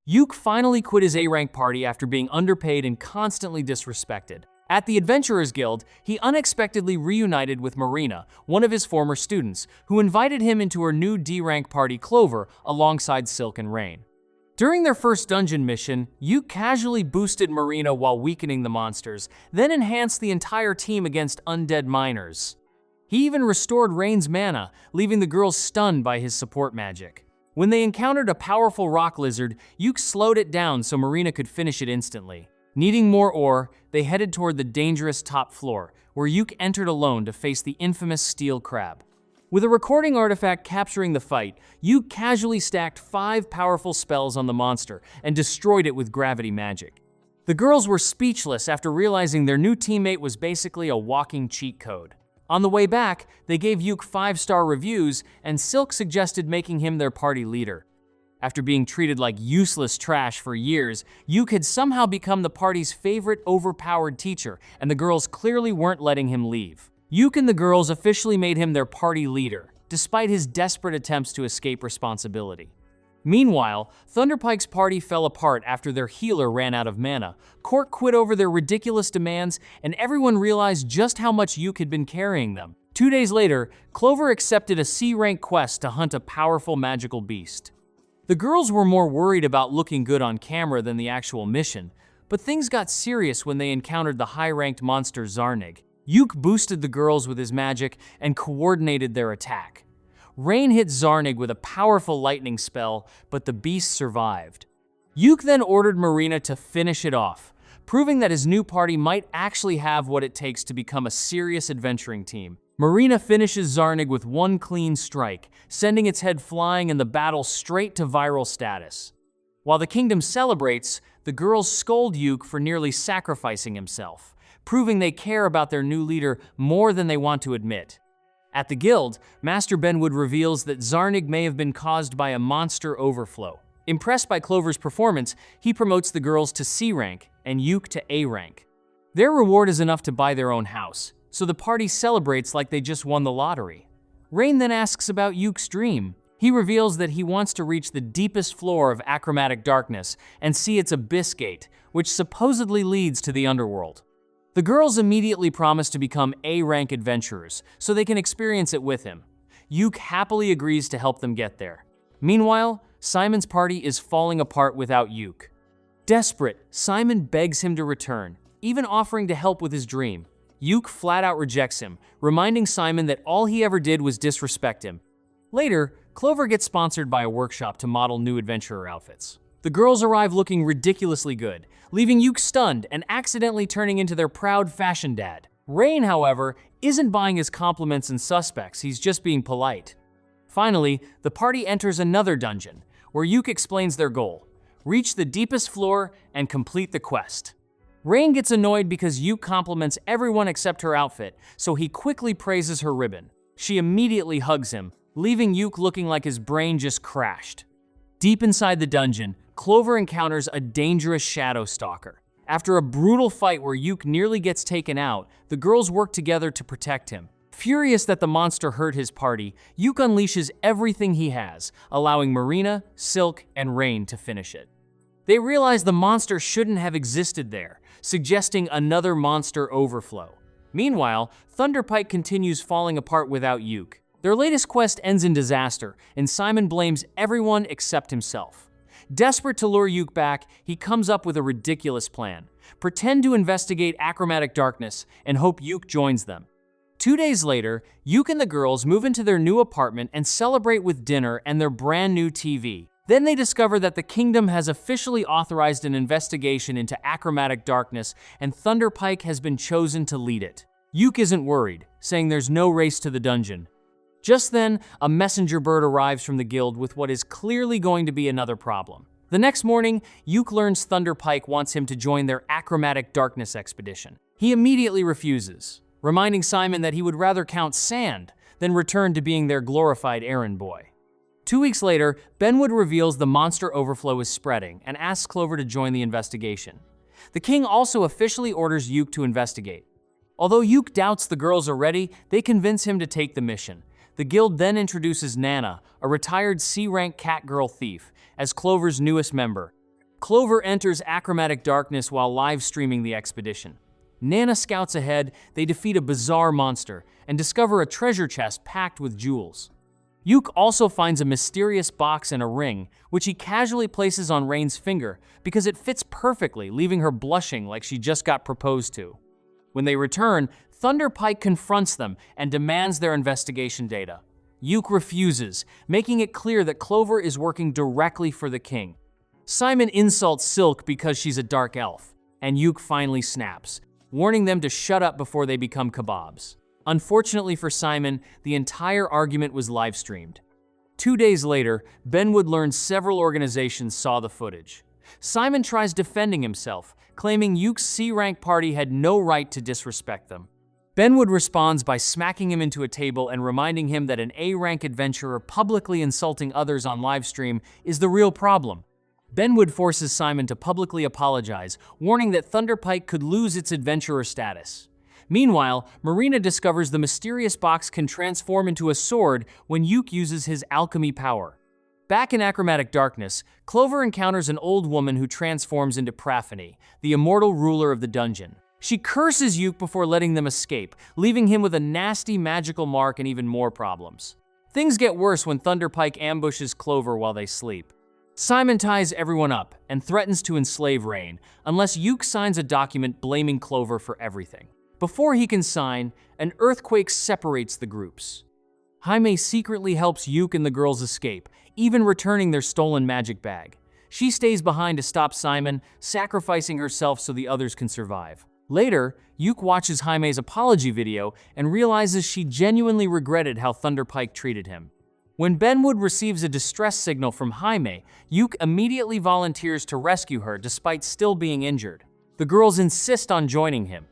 Yuke finally quit his A-rank party after being underpaid and constantly disrespected. At the Adventurers Guild, he unexpectedly reunited with Marina, one of his former students, who invited him into her new D-rank party Clover alongside Silk and Rain. During their first dungeon mission, Yuke casually boosted Marina while weakening the monsters, then enhanced the entire team against undead miners. He even restored Rain's mana, leaving the girls stunned by his support magic. When they encountered a powerful rock lizard, Yuke slowed it down so Marina could finish it instantly. Needing more ore, they headed toward the dangerous top floor, where Yuke entered alone to face the infamous steel crab. With a recording artifact capturing the fight, Yuke casually stacked 5 powerful spells on the monster and destroyed it with gravity magic. The girls were speechless after realizing their new teammate was basically a walking cheat code. On the way back, they gave Yuke 5-star reviews, and Silk suggested making him their party leader. After being treated like useless trash for years, Yuke had somehow become the party's favorite overpowered teacher, and the girls clearly weren't letting him leave. Yuke and the girls officially made him their party leader, despite his desperate attempts to escape responsibility. Meanwhile, Thunderpike's party fell apart after their healer ran out of mana. Court quit over their ridiculous demands, and everyone realized just how much Yuke had been carrying them. 2 days later, Clover accepted a C-rank quest to hunt a powerful magical beast. The girls were more worried about looking good on camera than the actual mission, but things got serious when they encountered the high-ranked monster Zarnig. Yuke boosted the girls with his magic and coordinated their attack. Rain hit Zarnig with a powerful lightning spell, but the beast survived. Yuke then ordered Marina to finish it off, proving that his new party might actually have what it takes to become a serious adventuring team. Marina finishes Zarnig with one clean strike, sending its head flying and the battle straight to viral status. While the kingdom celebrates, the girls scold Yuke for nearly sacrificing himself, proving they care about their new leader more than they want to admit. At the guild, Master Benwood reveals that Zarnig may have been caused by a monster overflow. Impressed by Clover's performance, he promotes the girls to C rank and Yuke to A rank. Their reward is enough to buy their own house, so the party celebrates like they just won the lottery. Rain then asks about Yuke's dream. He reveals that he wants to reach the deepest floor of achromatic darkness and see its abyss gate, which supposedly leads to the underworld. The girls immediately promise to become A-rank adventurers, so they can experience it with him. Yuke happily agrees to help them get there. Meanwhile, Simon's party is falling apart without Yuke. Desperate, Simon begs him to return, even offering to help with his dream. Yuke flat out rejects him, reminding Simon that all he ever did was disrespect him. Later, Clover gets sponsored by a workshop to model new adventurer outfits. The girls arrive looking ridiculously good, leaving Yuke stunned and accidentally turning into their proud fashion dad. Rain, however, isn't buying his compliments and suspects, he's just being polite. Finally, the party enters another dungeon, where Yuke explains their goal: reach the deepest floor and complete the quest. Rain gets annoyed because Yuke compliments everyone except her outfit, so he quickly praises her ribbon. She immediately hugs him, leaving Yuke looking like his brain just crashed. Deep inside the dungeon, Clover encounters a dangerous shadow stalker. After a brutal fight where Yuke nearly gets taken out, the girls work together to protect him. Furious that the monster hurt his party, Yuke unleashes everything he has, allowing Marina, Silk, and Rain to finish it. They realize the monster shouldn't have existed there, suggesting another monster overflow. Meanwhile, Thunderpike continues falling apart without Yuke. Their latest quest ends in disaster, and Simon blames everyone except himself. Desperate to lure Yuke back, he comes up with a ridiculous plan: pretend to investigate achromatic darkness and hope Yuke joins them. 2 days later, Yuke and the girls move into their new apartment and celebrate with dinner and their brand new TV. Then they discover that the kingdom has officially authorized an investigation into achromatic darkness, and Thunderpike has been chosen to lead it. Yuke isn't worried, saying there's no race to the dungeon. Just then, a messenger bird arrives from the guild with what is clearly going to be another problem. The next morning, Yuke learns Thunderpike wants him to join their achromatic darkness expedition. He immediately refuses, reminding Simon that he would rather count sand than return to being their glorified errand boy. 2 weeks later, Benwood reveals the monster overflow is spreading and asks Clover to join the investigation. The king also officially orders Yuke to investigate. Although Yuke doubts the girls are ready, they convince him to take the mission. The guild then introduces Nana, a retired C-rank catgirl thief, as Clover's newest member. Clover enters achromatic darkness while live streaming the expedition. Nana scouts ahead, they defeat a bizarre monster, and discover a treasure chest packed with jewels. Yuke also finds a mysterious box and a ring, which he casually places on Rain's finger because it fits perfectly, leaving her blushing like she just got proposed to. When they return, Thunderpike confronts them and demands their investigation data. Yuke refuses, making it clear that Clover is working directly for the king. Simon insults Silk because she's a dark elf, and Yuke finally snaps, warning them to shut up before they become kebabs. Unfortunately for Simon, the entire argument was live-streamed. 2 days later, Benwood learns several organizations saw the footage. Simon tries defending himself, claiming Yuke's C-rank party had no right to disrespect them. Benwood responds by smacking him into a table and reminding him that an A-rank adventurer publicly insulting others on livestream is the real problem. Benwood forces Simon to publicly apologize, warning that Thunderpike could lose its adventurer status. Meanwhile, Marina discovers the mysterious box can transform into a sword when Yuke uses his alchemy power. Back in achromatic darkness, Clover encounters an old woman who transforms into Praphany, the immortal ruler of the dungeon. She curses Yuke before letting them escape, leaving him with a nasty magical mark and even more problems. Things get worse when Thunderpike ambushes Clover while they sleep. Simon ties everyone up and threatens to enslave Rain unless Yuke signs a document blaming Clover for everything. Before he can sign, an earthquake separates the groups. Jaime secretly helps Yuke and the girls escape, even returning their stolen magic bag. She stays behind to stop Simon, sacrificing herself so the others can survive. Later, Yuke watches Jaime's apology video and realizes she genuinely regretted how Thunderpike treated him. When Benwood receives a distress signal from Jaime, Yuke immediately volunteers to rescue her despite still being injured. The girls insist on joining him.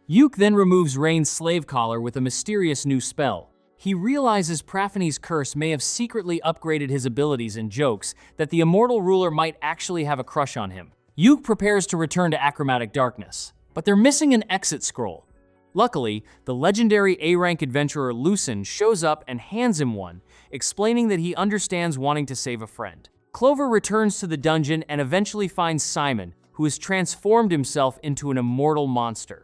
Yuke then removes Rain's slave collar with a mysterious new spell. He realizes Praphany's curse may have secretly upgraded his abilities and jokes that the immortal ruler might actually have a crush on him. Yuke prepares to return to achromatic darkness, but they're missing an exit scroll. Luckily, the legendary A-rank adventurer Lucen shows up and hands him one, explaining that he understands wanting to save a friend. Clover returns to the dungeon and eventually finds Simon, who has transformed himself into an immortal monster.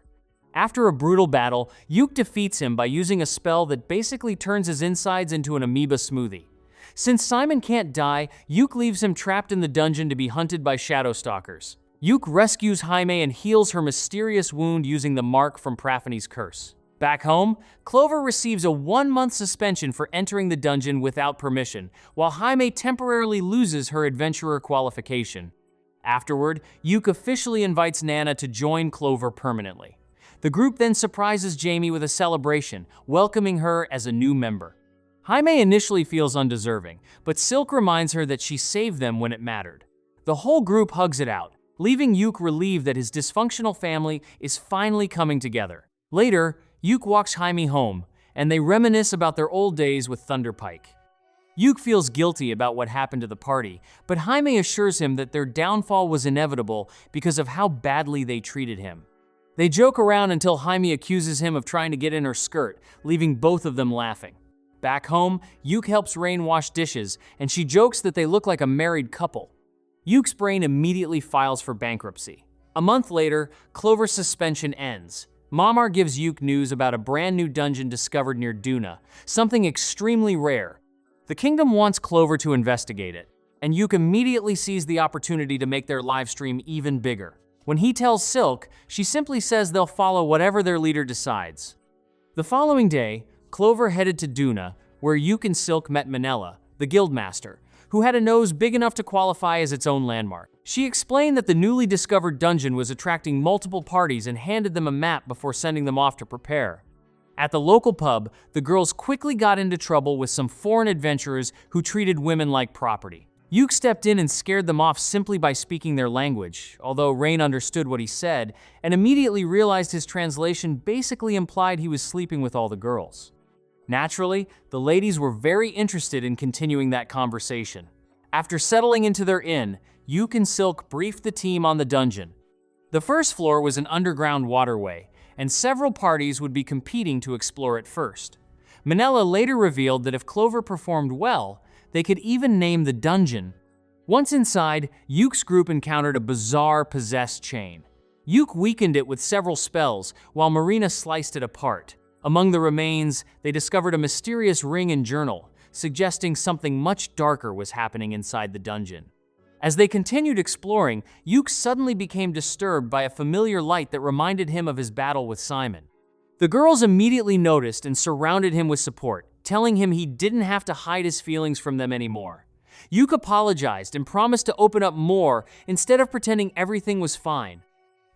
After a brutal battle, Yuke defeats him by using a spell that basically turns his insides into an amoeba smoothie. Since Simon can't die, Yuke leaves him trapped in the dungeon to be hunted by shadow stalkers. Yuke rescues Jaime and heals her mysterious wound using the mark from Praphany's curse. Back home, Clover receives a 1-month suspension for entering the dungeon without permission, while Jaime temporarily loses her adventurer qualification. Afterward, Yuke officially invites Nana to join Clover permanently. The group then surprises Jamie with a celebration, welcoming her as a new member. Jaime initially feels undeserving, but Silk reminds her that she saved them when it mattered. The whole group hugs it out, leaving Yuke relieved that his dysfunctional family is finally coming together. Later, Yuke walks Jaime home, and they reminisce about their old days with Thunderpike. Yuke feels guilty about what happened to the party, but Jaime assures him that their downfall was inevitable because of how badly they treated him. They joke around until Jaime accuses him of trying to get in her skirt, leaving both of them laughing. Back home, Yuke helps Rain wash dishes, and she jokes that they look like a married couple. Yuke's brain immediately files for bankruptcy. A month later, Clover's suspension ends. Mamar gives Yuke news about a brand new dungeon discovered near Duna, something extremely rare. The kingdom wants Clover to investigate it, and Yuke immediately sees the opportunity to make their livestream even bigger. When he tells Silk, she simply says they'll follow whatever their leader decides. The following day, Clover headed to Duna, where Yuke and Silk met Manella, the guildmaster, who had a nose big enough to qualify as its own landmark. She explained that the newly discovered dungeon was attracting multiple parties and handed them a map before sending them off to prepare. At the local pub, the girls quickly got into trouble with some foreign adventurers who treated women like property. Yuke stepped in and scared them off simply by speaking their language, although Rain understood what he said and immediately realized his translation basically implied he was sleeping with all the girls. Naturally, the ladies were very interested in continuing that conversation. After settling into their inn, Yuke and Silk briefed the team on the dungeon. The first floor was an underground waterway, and several parties would be competing to explore it first. Manella later revealed that if Clover performed well, they could even name the dungeon Once inside, Yuke's group encountered a bizarre possessed chain. Yuke weakened it with several spells, while Marina sliced it apart. Among the remains, they discovered a mysterious ring and journal, suggesting something much darker was happening inside the dungeon. As they continued exploring, Yuke suddenly became disturbed by a familiar light that reminded him of his battle with Simon. The girls immediately noticed and surrounded him with support, telling him he didn't have to hide his feelings from them anymore. Yuke apologized and promised to open up more instead of pretending everything was fine.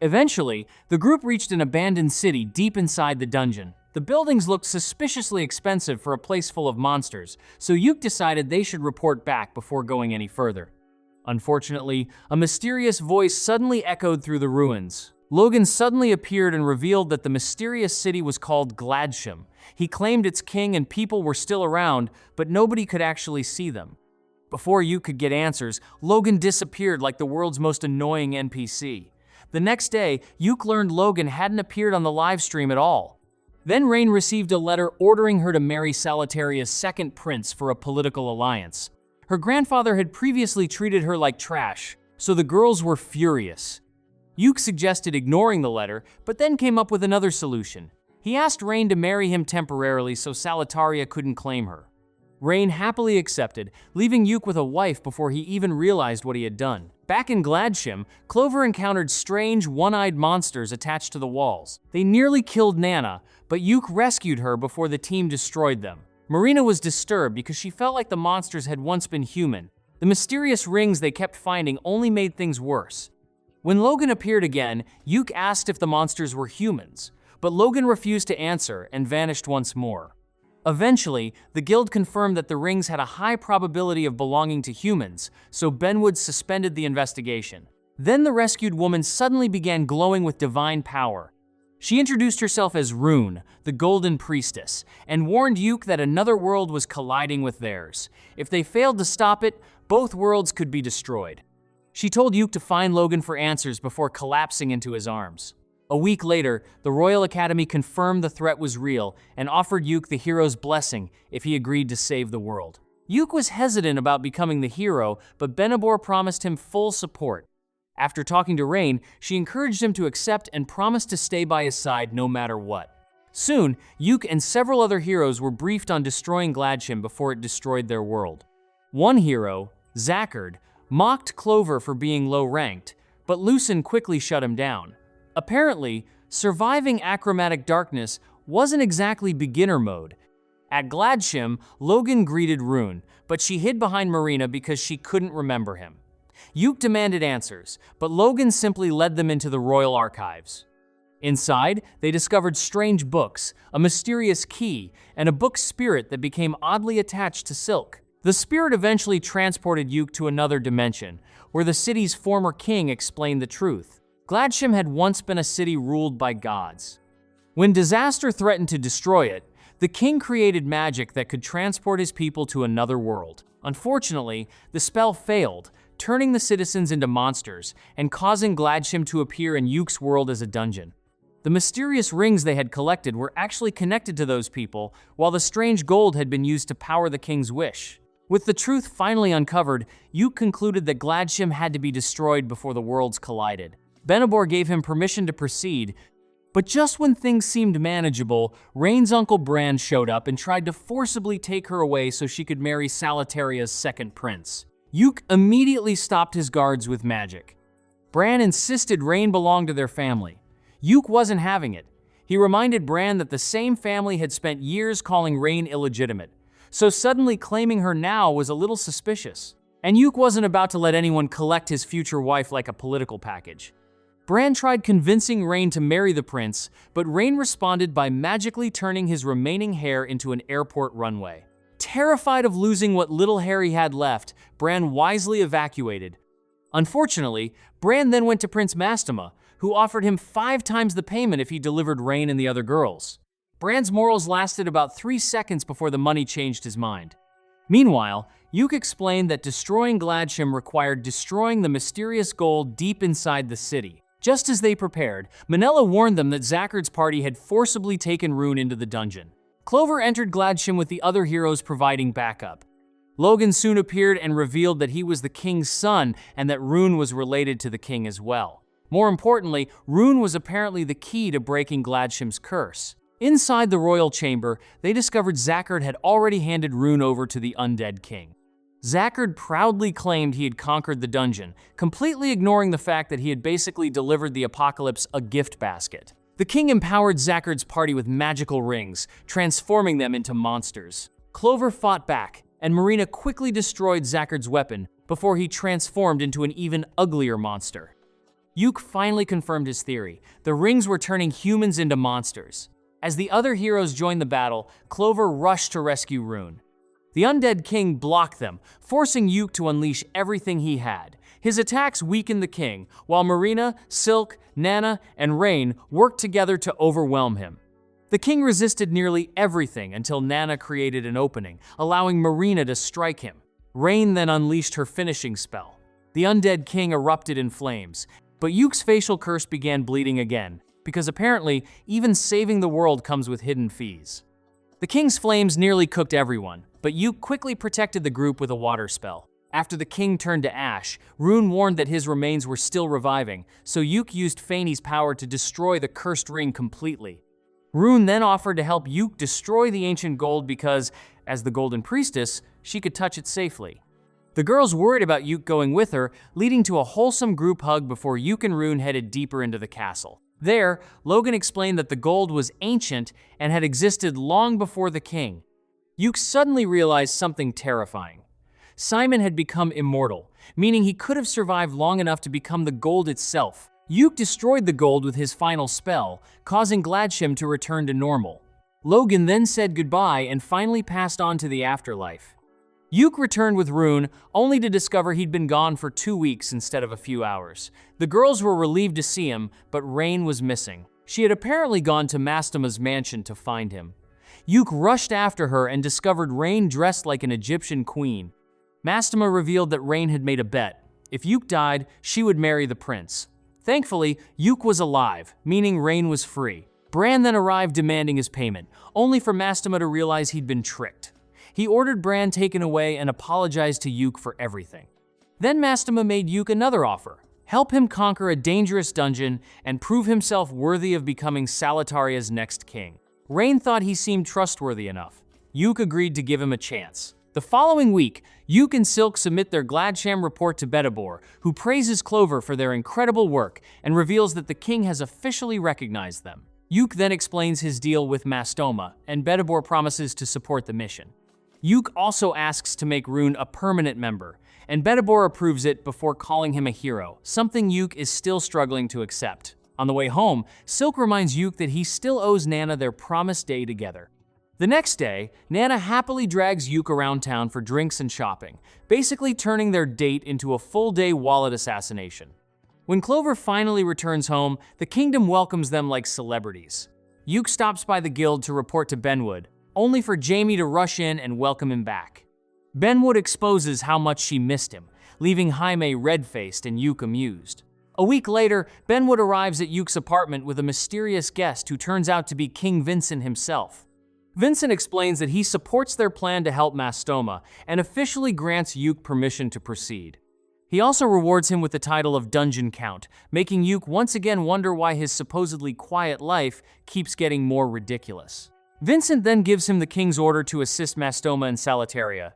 Eventually, the group reached an abandoned city deep inside the dungeon. The buildings looked suspiciously expensive for a place full of monsters, so Yuke decided they should report back before going any further. Unfortunately, a mysterious voice suddenly echoed through the ruins. Logan suddenly appeared and revealed that the mysterious city was called Gladsham. He claimed its king and people were still around, but nobody could actually see them. Before Yuke could get answers, Logan disappeared like the world's most annoying NPC. The next day, Yuke learned Logan hadn't appeared on the live stream at all. Then Rain received a letter ordering her to marry Salataria's second prince for a political alliance. Her grandfather had previously treated her like trash, so the girls were furious. Yuke suggested ignoring the letter, but then came up with another solution. He asked Rain to marry him temporarily so Salataria couldn't claim her. Rain happily accepted, leaving Yuke with a wife before he even realized what he had done. Back in Gladsham, Clover encountered strange, one-eyed monsters attached to the walls. They nearly killed Nana, but Yuke rescued her before the team destroyed them. Marina was disturbed because she felt like the monsters had once been human. The mysterious rings they kept finding only made things worse. When Logan appeared again, Yuke asked if the monsters were humans, but Logan refused to answer and vanished once more. Eventually, the guild confirmed that the rings had a high probability of belonging to humans, so Benwood suspended the investigation. Then the rescued woman suddenly began glowing with divine power. She introduced herself as Rune, the Golden Priestess, and warned Yuke that another world was colliding with theirs. If they failed to stop it, both worlds could be destroyed. She told Yuke to find Logan for answers before collapsing into his arms. A week later, the Royal Academy confirmed the threat was real and offered Yuke the hero's blessing if he agreed to save the world. Yuke was hesitant about becoming the hero, but Benabor promised him full support. After talking to Rain, she encouraged him to accept and promised to stay by his side no matter what. Soon, Yuke and several other heroes were briefed on destroying Gladsham before it destroyed their world. One hero, Zachard, mocked Clover for being low-ranked, but Lucen quickly shut him down. Apparently, surviving achromatic darkness wasn't exactly beginner mode. At Gladsham, Logan greeted Rune, but she hid behind Marina because she couldn't remember him. Yuke demanded answers, but Logan simply led them into the royal archives. Inside, they discovered strange books, a mysterious key, and a book spirit that became oddly attached to Silk. The spirit eventually transported Yuke to another dimension, where the city's former king explained the truth. Gladsham had once been a city ruled by gods. When disaster threatened to destroy it, the king created magic that could transport his people to another world. Unfortunately, the spell failed, turning the citizens into monsters and causing Gladsham to appear in Yuke's world as a dungeon. The mysterious rings they had collected were actually connected to those people, while the strange gold had been used to power the king's wish. With the truth finally uncovered, Yuke concluded that Gladsham had to be destroyed before the worlds collided. Benabor gave him permission to proceed, but just when things seemed manageable, Rain's uncle Bran showed up and tried to forcibly take her away so she could marry Salataria's second prince. Yuke immediately stopped his guards with magic. Bran insisted Rain belonged to their family. Yuke wasn't having it. He reminded Bran that the same family had spent years calling Rain illegitimate, so suddenly claiming her now was a little suspicious. And Yuke wasn't about to let anyone collect his future wife like a political package. Bran tried convincing Rain to marry the prince, but Rain responded by magically turning his remaining hair into an airport runway. Terrified of losing what little hair he had left, Bran wisely evacuated. Unfortunately, Bran then went to Prince Mastema, who offered him 5 times the payment if he delivered Rain and the other girls. Bran's morals lasted about 3 seconds before the money changed his mind. Meanwhile, Yuke explained that destroying Gladsham required destroying the mysterious gold deep inside the city. Just as they prepared, Manella warned them that Zachard's party had forcibly taken Rune into the dungeon. Clover entered Gladsham with the other heroes providing backup. Logan soon appeared and revealed that he was the king's son and that Rune was related to the king as well. More importantly, Rune was apparently the key to breaking Gladshim's curse. Inside the royal chamber, they discovered Zachard had already handed Rune over to the undead king. Zachard proudly claimed he had conquered the dungeon, completely ignoring the fact that he had basically delivered the apocalypse a gift basket. The king empowered Zachard's party with magical rings, transforming them into monsters. Clover fought back, and Marina quickly destroyed Zachard's weapon before he transformed into an even uglier monster. Yuke finally confirmed his theory. The rings were turning humans into monsters. As the other heroes joined the battle, Clover rushed to rescue Rune. The undead king blocked them, forcing Yuke to unleash everything he had. His attacks weakened the king, while Marina, Silk, Nana, and Rain worked together to overwhelm him. The king resisted nearly everything until Nana created an opening, allowing Marina to strike him. Rain then unleashed her finishing spell. The undead king erupted in flames, but Yuke's facial curse began bleeding again, because apparently even saving the world comes with hidden fees. The king's flames nearly cooked everyone, but Yuke quickly protected the group with a water spell. After the king turned to ash, Rune warned that his remains were still reviving, so Yuke used Faney's power to destroy the cursed ring completely. Rune then offered to help Yuke destroy the ancient gold because, as the Golden Priestess, she could touch it safely. The girls worried about Yuke going with her, leading to a wholesome group hug before Yuke and Rune headed deeper into the castle. There, Logan explained that the gold was ancient and had existed long before the king. Yuke suddenly realized something terrifying. Simon had become immortal, meaning he could have survived long enough to become the gold itself. Yuke destroyed the gold with his final spell, causing Gladshim to return to normal. Logan then said goodbye and finally passed on to the afterlife. Yuke returned with Rune, only to discover he'd been gone for 2 weeks instead of a few hours. The girls were relieved to see him, but Rain was missing. She had apparently gone to Mastoma's mansion to find him. Yuke rushed after her and discovered Rain dressed like an Egyptian queen. Mastoma revealed that Rain had made a bet. If Yuke died, she would marry the prince. Thankfully, Yuke was alive, meaning Rain was free. Bran then arrived demanding his payment, only for Mastoma to realize he'd been tricked. He ordered Bran taken away and apologized to Yuke for everything. Then Mastoma made Yuke another offer: help him conquer a dangerous dungeon and prove himself worthy of becoming Salataria's next king. Rain thought he seemed trustworthy enough. Yuke agreed to give him a chance. The following week, Yuke and Silk submit their Gladsham report to Bedabor, who praises Clover for their incredible work and reveals that the king has officially recognized them. Yuke then explains his deal with Mastoma, and Bedabor promises to support the mission. Yuke also asks to make Rune a permanent member, and Bedabor approves it before calling him a hero, something Yuke is still struggling to accept. On the way home, Silk reminds Yuke that he still owes Nana their promised day together. The next day, Nana happily drags Yuke around town for drinks and shopping, basically turning their date into a full-day wallet assassination. When Clover finally returns home, the kingdom welcomes them like celebrities. Yuke stops by the guild to report to Benwood, only for Jamie to rush in and welcome him back. Benwood exposes how much she missed him, leaving Jaime red-faced and Yuke amused. A week later, Benwood arrives at Yuke's apartment with a mysterious guest who turns out to be King Vincent himself. Vincent explains that he supports their plan to help Mastoma and officially grants Yuke permission to proceed. He also rewards him with the title of Dungeon Count, making Yuke once again wonder why his supposedly quiet life keeps getting more ridiculous. Vincent then gives him the king's order to assist Mastoma and Salataria.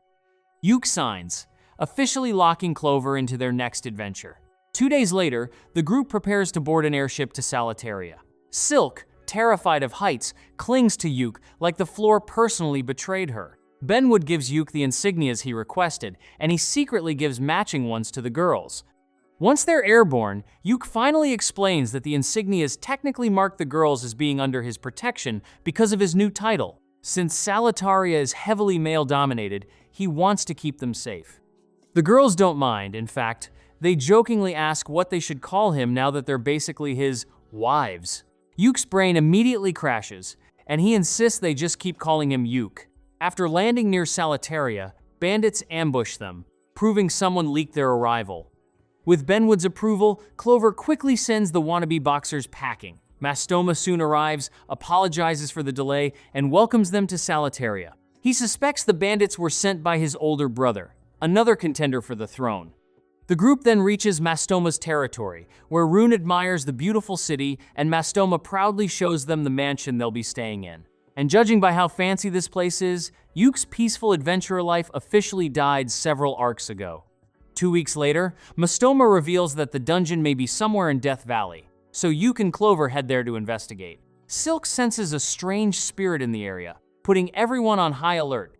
Yuke signs, officially locking Clover into their next adventure. 2 days later, the group prepares to board an airship to Salataria. Silk, terrified of heights, clings to Yuke like the floor personally betrayed her. Benwood gives Yuke the insignias he requested, and he secretly gives matching ones to the girls. Once they're airborne, Yuke finally explains that the insignias technically mark the girls as being under his protection because of his new title. Since Salataria is heavily male-dominated, he wants to keep them safe. The girls don't mind, in fact. They jokingly ask what they should call him now that they're basically his wives. Yuke's brain immediately crashes, and he insists they just keep calling him Yuke. After landing near Salataria, bandits ambush them, proving someone leaked their arrival. With Benwood's approval, Clover quickly sends the wannabe boxers packing. Mastoma soon arrives, apologizes for the delay, and welcomes them to Salataria. He suspects the bandits were sent by his older brother, another contender for the throne. The group then reaches Mastoma's territory, where Rune admires the beautiful city and Mastoma proudly shows them the mansion they'll be staying in. And judging by how fancy this place is, Yuke's peaceful adventurer life officially died several arcs ago. 2 weeks later, Mastoma reveals that the dungeon may be somewhere in Death Valley, so Yuke and Clover head there to investigate. Silk senses a strange spirit in the area, putting everyone on high alert.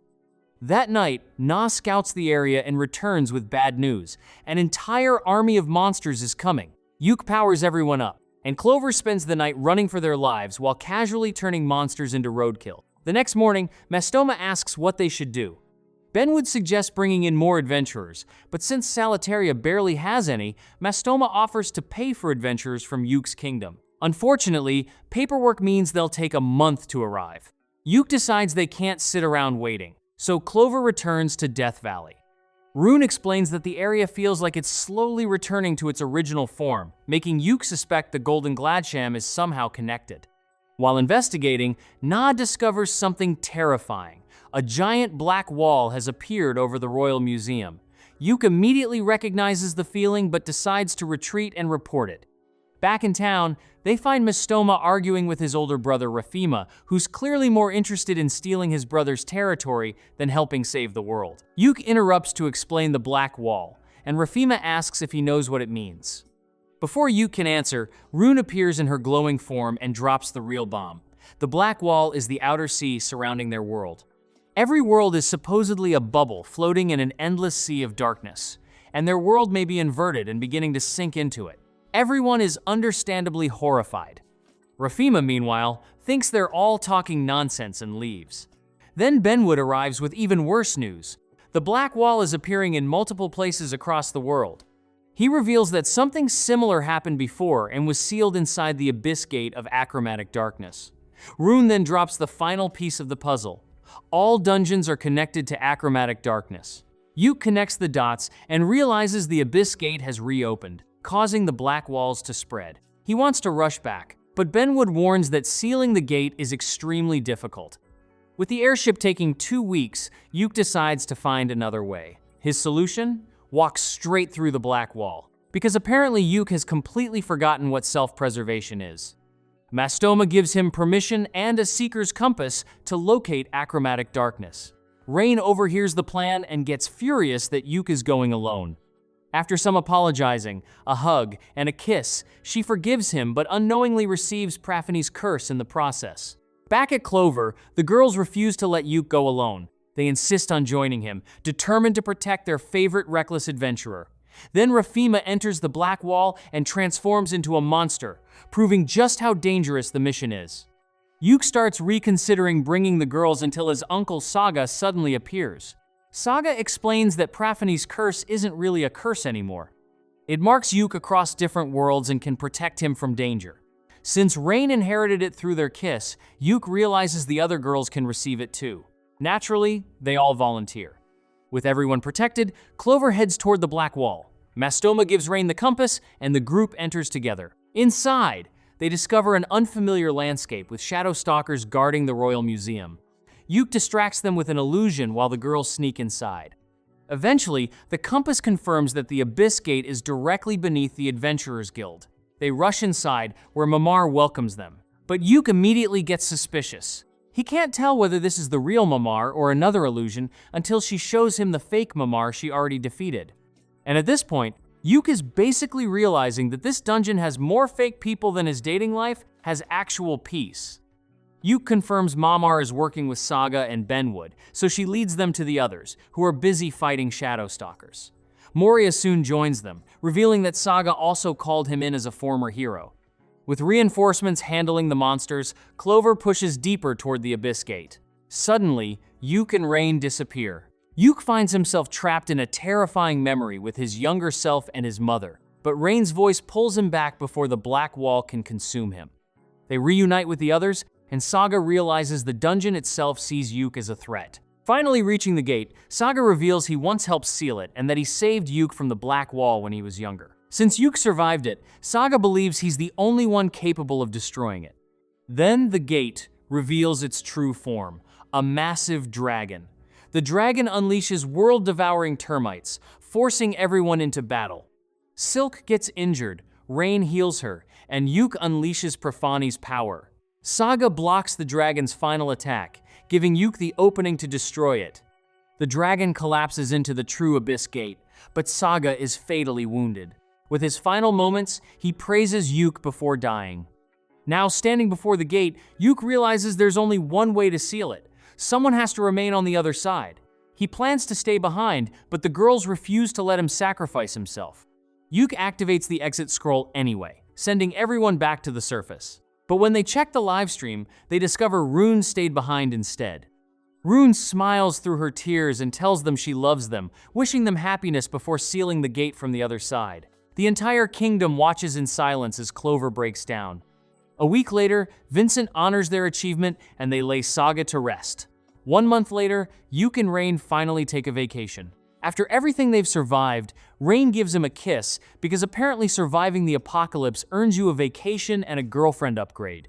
That night, Na scouts the area and returns with bad news. An entire army of monsters is coming. Yuke powers everyone up, and Clover spends the night running for their lives while casually turning monsters into roadkill. The next morning, Mastoma asks what they should do. Ben would suggest bringing in more adventurers, but since Salitaria barely has any, Mastoma offers to pay for adventurers from Yuke's kingdom. Unfortunately, paperwork means they'll take a month to arrive. Yuke decides they can't sit around waiting, so Clover returns to Death Valley. Rune explains that the area feels like it's slowly returning to its original form, making Yuke suspect the Golden Gladsham is somehow connected. While investigating, Na discovers something terrifying. A giant black wall has appeared over the Royal Museum. Yuke immediately recognizes the feeling but decides to retreat and report it. Back in town, they find Mastoma arguing with his older brother Rafima, who's clearly more interested in stealing his brother's territory than helping save the world. Yuke interrupts to explain the black wall, and Rafima asks if he knows what it means. Before Yuke can answer, Rune appears in her glowing form and drops the real bomb. The black wall is the outer sea surrounding their world. Every world is supposedly a bubble floating in an endless sea of darkness, and their world may be inverted and beginning to sink into it. Everyone is understandably horrified. Rafima, meanwhile, thinks they're all talking nonsense and leaves. Then Benwood arrives with even worse news. The black wall is appearing in multiple places across the world. He reveals that something similar happened before and was sealed inside the abyss gate of achromatic darkness. Rune then drops the final piece of the puzzle. All dungeons are connected to achromatic darkness. Yuke connects the dots and realizes the abyss gate has reopened, causing the black walls to spread. He wants to rush back, but Benwood warns that sealing the gate is extremely difficult. With the airship taking 2 weeks, Yuke decides to find another way. His solution? Walk straight through the black wall, because apparently Yuke has completely forgotten what self-preservation is. Mastoma gives him permission and a seeker's compass to locate achromatic darkness. Rain overhears the plan and gets furious that Yuke is going alone. After some apologizing, a hug, and a kiss, she forgives him but unknowingly receives Praphany's curse in the process. Back at Clover, the girls refuse to let Yuke go alone. They insist on joining him, determined to protect their favorite reckless adventurer. Then Rafima enters the black wall and transforms into a monster, proving just how dangerous the mission is. Yuke starts reconsidering bringing the girls until his uncle Saga suddenly appears. Saga explains that Praphany's curse isn't really a curse anymore. It marks Yuke across different worlds and can protect him from danger. Since Rain inherited it through their kiss, Yuke realizes the other girls can receive it too. Naturally, they all volunteer. With everyone protected, Clover heads toward the black wall. Mastoma gives Rain the compass, and the group enters together. Inside, they discover an unfamiliar landscape with shadow stalkers guarding the Royal Museum. Yuke distracts them with an illusion while the girls sneak inside. Eventually, the compass confirms that the Abyss Gate is directly beneath the Adventurers Guild. They rush inside, where Mamar welcomes them. But Yuke immediately gets suspicious. He can't tell whether this is the real Mamar or another illusion until she shows him the fake Mamar she already defeated. And at this point, Yuke is basically realizing that this dungeon has more fake people than his dating life has actual peace. Yuke confirms Mamar is working with Saga and Benwood, so she leads them to the others, who are busy fighting shadow stalkers. Moria soon joins them, revealing that Saga also called him in as a former hero. With reinforcements handling the monsters, Clover pushes deeper toward the Abyss Gate. Suddenly, Yuke and Rain disappear. Yuke finds himself trapped in a terrifying memory with his younger self and his mother, but Rain's voice pulls him back before the black wall can consume him. They reunite with the others, and Saga realizes the dungeon itself sees Yuke as a threat. Finally reaching the gate, Saga reveals he once helped seal it and that he saved Yuke from the black wall when he was younger. Since Yuke survived it, Saga believes he's the only one capable of destroying it. Then the gate reveals its true form, A massive dragon. The dragon unleashes world-devouring termites, forcing everyone into battle. Silk gets injured, Rain heals her, and Yuke unleashes Profani's power. Saga blocks the dragon's final attack, giving Yuke the opening to destroy it. The dragon collapses into the True Abyss Gate, but Saga is fatally wounded. With his final moments, he praises Yuke before dying. Now standing before the gate, Yuke realizes there's only one way to seal it. Someone has to remain on the other side. He plans to stay behind, but the girls refuse to let him sacrifice himself. Yuke activates the exit scroll anyway, sending everyone back to the surface. But when they check the livestream, they discover Rune stayed behind instead. Rune smiles through her tears and tells them she loves them, wishing them happiness before sealing the gate from the other side. The entire kingdom watches in silence as Clover breaks down. A week later, Vincent honors their achievement and they lay Saga to rest. 1 month later, Yuke and Rain finally take a vacation. After everything they've survived, Rain gives him a kiss because apparently surviving the apocalypse earns you a vacation and a girlfriend upgrade.